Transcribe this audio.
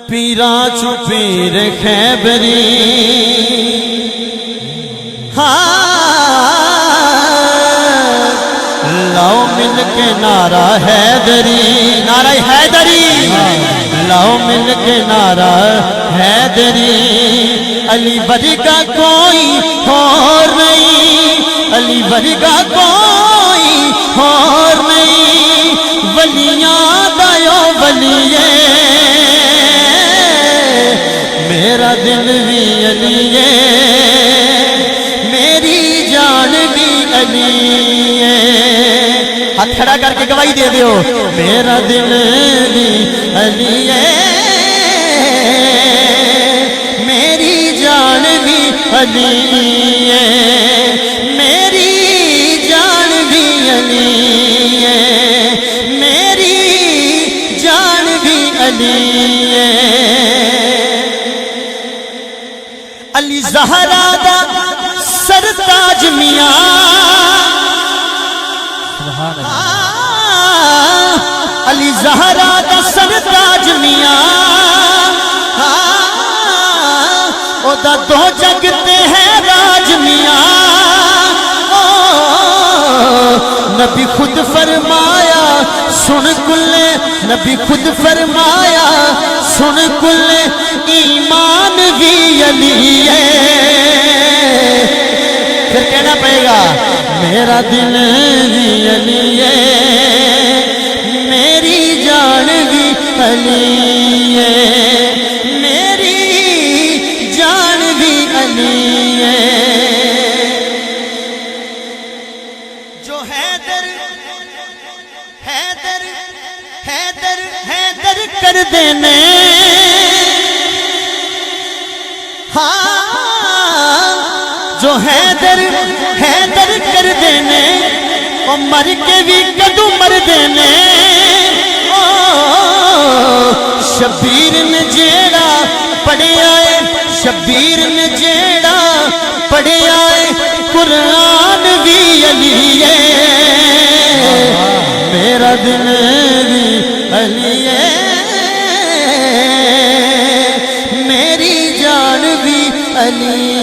پیرا چو پیر خیبری لاؤ مل کے نعرہ حیدری، نعرہ حیدری، لاؤ مل کے نعرہ حیدری۔ علی ورگا کوئی اور نہیں، علی ورگا کوئی اور نہیں، ولیاں دایو ولیے، میرا دل بھی علی ہے، میری جان بھی علی ہے۔ ہاتھ کھڑا کر کے گواہی دے دیو، میرا دل بھی علی ہے، میری جان بھی علی ہے، میری جان بھی علی ہے، میری جان بھی علی ہے۔ علی زہرا دا سرتاج میاں، علی زہرا دا سرتاج میاں، او دا دو جگتے ہیں راج میاں۔ نبی خود فرمایا سن کلے، نبی خود فرمایا سن کلے، ایمان بھی علی ہے۔ پھر کہنا پڑے گا میرا دل بھی علی ہے، میری جان بھی علی ہے، میری جان بھی علی ہے۔ جو حیدر حیدر حیدر حیدر کر دینے، جو حیدر حیدر کر دینے، وہ مر کے بھی کدو مر دینے۔ شبیر نے جیڑا پڑھے آئے، شبیر نے جیڑا پڑھے آئے، قرآن بھی علی ہے، میرا دل بھی علی ہے، میری جان بھی علی ہے۔